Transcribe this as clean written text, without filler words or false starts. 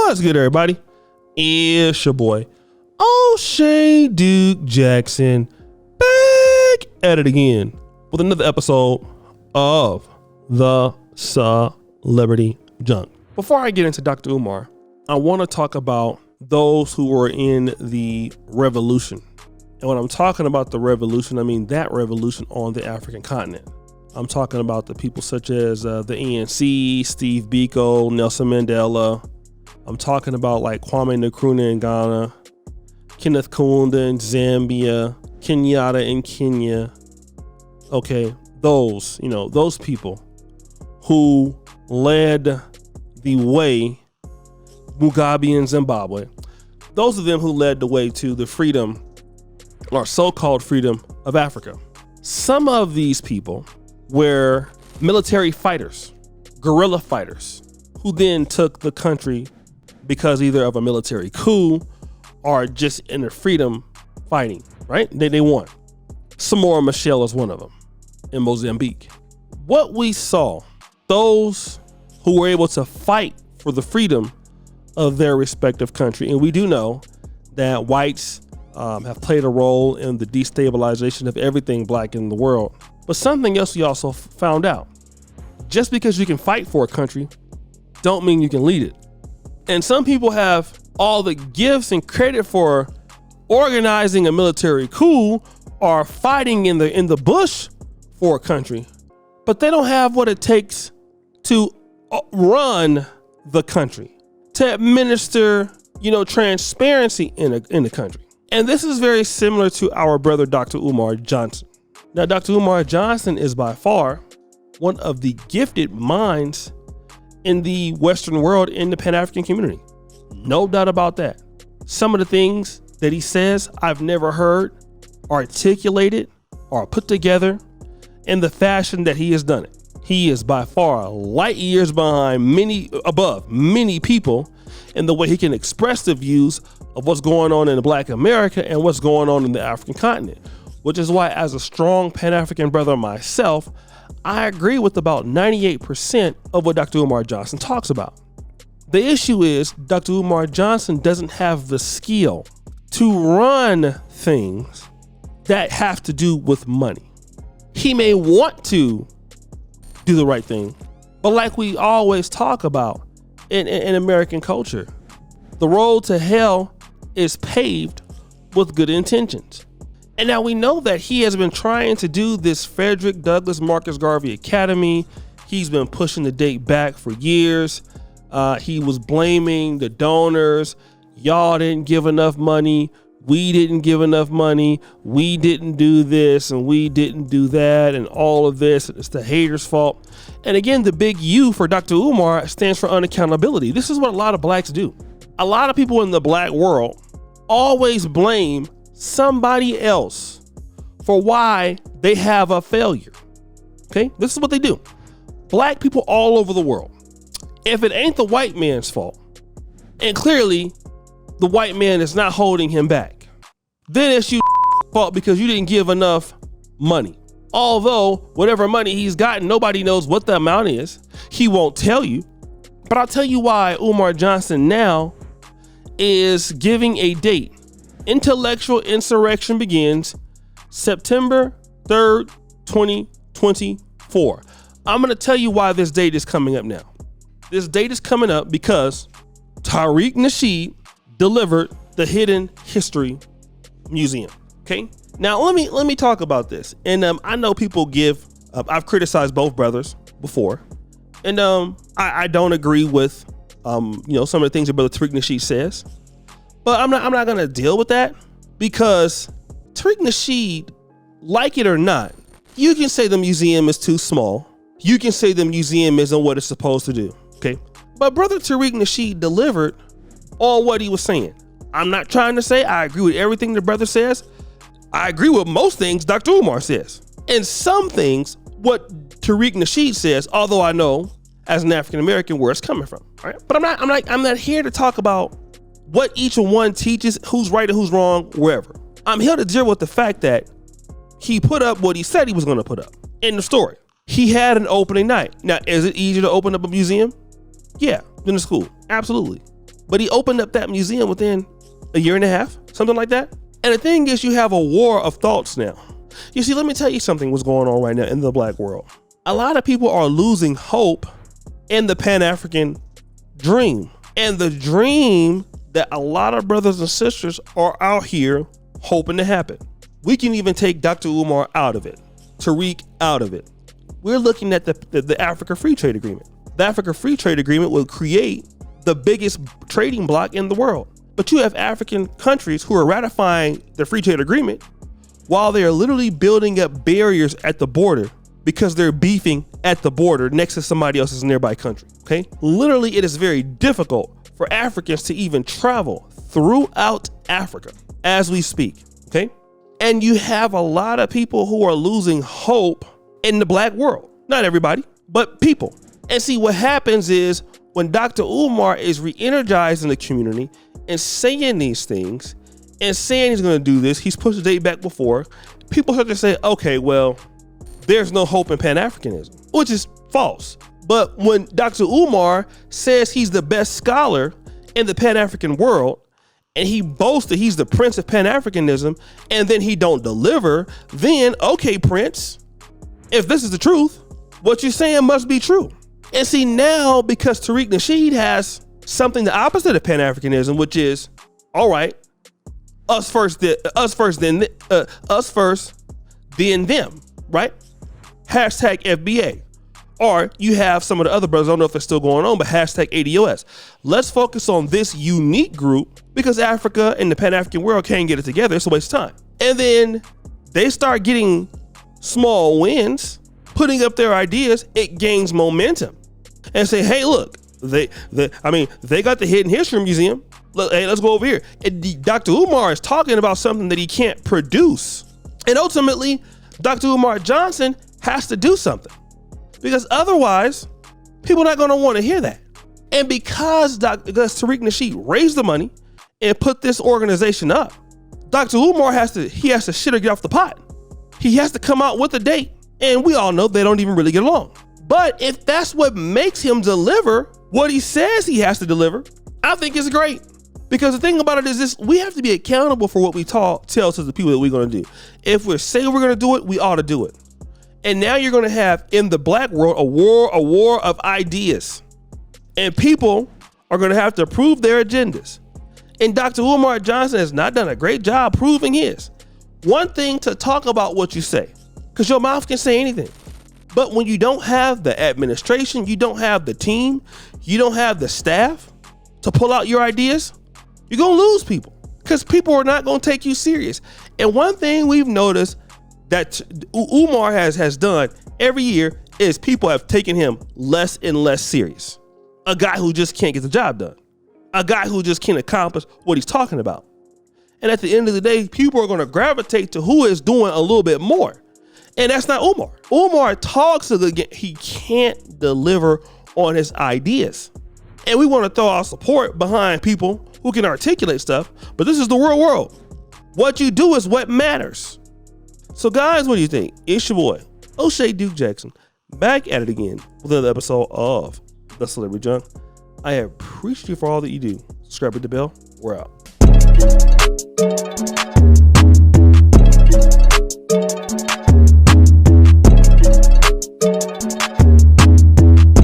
What's good, everybody? It's your boy, O'Shea Duke Jackson, back at it again with another episode of the Celebrity Junk. Before I get into Dr. Umar, I want to talk about those who were in the revolution. And when I'm talking about the revolution, I mean that revolution on the African continent. I'm talking about the people such as the ANC, Steve Biko, Nelson Mandela. I'm talking about like Kwame Nkrumah in Ghana, Kenneth Kaunda in Zambia, Kenyatta in Kenya. Okay, those people who led the way, Mugabe in Zimbabwe. Those of them who led the way to the freedom, or so-called freedom, of Africa. Some of these people were military fighters, guerrilla fighters, who then took the country because either of a military coup or just in their freedom fighting, right? They won. Samora Machel is one of them in Mozambique. What we saw, those who were able to fight for the freedom of their respective country, and we do know that whites have played a role in the destabilization of everything black in the world. But something else we also found out, just because you can fight for a country, don't mean you can lead it. And some people have all the gifts and credit for organizing a military coup or fighting in the bush for a country, but they don't have what it takes to run the country, to administer, transparency in the country. And this is very similar to our brother, Dr. Umar Johnson. Now, Dr. Umar Johnson is by far one of the gifted minds in the Western world, in the Pan-African community. No doubt about that. Some of the things that he says, I've never heard articulated or put together in the fashion that he has done it. He is by far light years above many people in the way he can express the views of what's going on in Black America and what's going on in the African continent, which is why, as a strong Pan-African brother myself, I agree with about 98% of what Dr. Umar Johnson talks about. The issue is Dr. Umar Johnson doesn't have the skill to run things that have to do with money. He may want to do the right thing, but like we always talk about in American culture, the road to hell is paved with good intentions. And now we know that he has been trying to do this Frederick Douglass Marcus Garvey Academy. He's been pushing the date back for years. He was blaming the donors. Y'all didn't give enough money. We didn't give enough money. We didn't do this and we didn't do that and all of this. It's the haters' fault. And again, the big U for Dr. Umar stands for unaccountability. This is what a lot of blacks do. A lot of people in the black world always blame somebody else for why they have a failure. Okay, this is what they do. Black people all over the world. If it ain't the white man's fault, and clearly the white man is not holding him back, then it's your fault because you didn't give enough money. Although whatever money he's gotten, nobody knows what the amount is. He won't tell you. But I'll tell you why Umar Johnson now is giving a date. Intellectual insurrection begins September 3rd, 2024. I'm going to tell you why this date is coming up now. This date is coming up because Tariq Nasheed delivered the Hidden History Museum. Okay. Now let me talk about this. And I know people I've criticized both brothers before, and I don't agree with some of the things that Brother Tariq Nasheed says. But I'm not going to deal with that because Tariq Nasheed, like it or not, you can say the museum is too small. You can say the museum isn't what it's supposed to do. Okay. But Brother Tariq Nasheed delivered on what he was saying. I'm not trying to say I agree with everything the brother says. I agree with most things Dr. Umar says. And some things, what Tariq Nasheed says, although I know as an African American where it's coming from. All right. But I'm not here to talk about what each one teaches, who's right and who's wrong, wherever. I'm here to deal with the fact that he put up what he said he was going to put up in the story. He had an opening night. Now, is it easier to open up a museum? Yeah, than a school. Absolutely. But he opened up that museum within a year and a half, something like that. And the thing is, you have a war of thoughts now. You see, let me tell you something what's going on right now in the black world. A lot of people are losing hope in the Pan-African dream. And the dream that a lot of brothers and sisters are out here hoping to happen. We can even take Dr. Umar out of it, Tariq out of it. We're looking at the Africa Free Trade Agreement. The Africa Free Trade Agreement will create the biggest trading bloc in the world. But you have African countries who are ratifying the Free Trade Agreement while they are literally building up barriers at the border because they're beefing at the border next to somebody else's nearby country, okay? Literally, it is very difficult for Africans to even travel throughout Africa as we speak, okay? And you have a lot of people who are losing hope in the black world. Not everybody, but people. And see, what happens is when Dr. Umar is re-energizing the community and saying these things and saying he's going to do this, he's pushed the date back before, people start to say, okay, well, there's no hope in Pan-Africanism, which is false. But when Dr. Umar says he's the best scholar in the Pan-African world, and he boasts that he's the prince of Pan-Africanism, and then he don't deliver, then, okay, Prince, if this is the truth, what you're saying must be true. And see, now, because Tariq Nasheed has something the opposite of Pan-Africanism, which is, all right, us first, then them, right? Hashtag FBA. Or you have some of the other brothers, I don't know if it's still going on, but hashtag ADOS. Let's focus on this unique group because Africa and the Pan-African world can't get it together. It's a waste of time. And then they start getting small wins, putting up their ideas, it gains momentum. And say, hey, look, they got the Hidden History Museum. Look, hey, let's go over here. Dr. Umar is talking about something that he can't produce. And ultimately, Dr. Umar Johnson has to do something. Because otherwise, people are not going to want to hear that. And because Tariq Nasheed raised the money and put this organization up, Dr. Umar has to shit or get off the pot. He has to come out with a date. And we all know they don't even really get along. But if that's what makes him deliver what he says he has to deliver, I think it's great. Because the thing about it is this, we have to be accountable for what we tell to the people that we're going to do. If we're saying we're going to do it, we ought to do it. And now you're going to have in the black world a war of ideas. And people are going to have to prove their agendas. And Dr. Umar Johnson has not done a great job proving his. One thing to talk about what you say, because your mouth can say anything. But when you don't have the administration, you don't have the team, you don't have the staff to pull out your ideas, you're going to lose people because people are not going to take you serious. And one thing we've noticed that Umar has done every year is people have taken him less and less serious. A guy who just can't get the job done. A guy who just can't accomplish what he's talking about. And at the end of the day, people are going to gravitate to who is doing a little bit more. And that's not Umar. Umar talks a good game. He can't deliver on his ideas. And we want to throw our support behind people who can articulate stuff, but this is the real world. What you do is what matters. So guys, what do you think? It's your boy, O'Shea Duke Jackson, back at it again with another episode of The Celebrity Junk. I appreciate you for all that you do. Subscribe, hit the bell. We're out.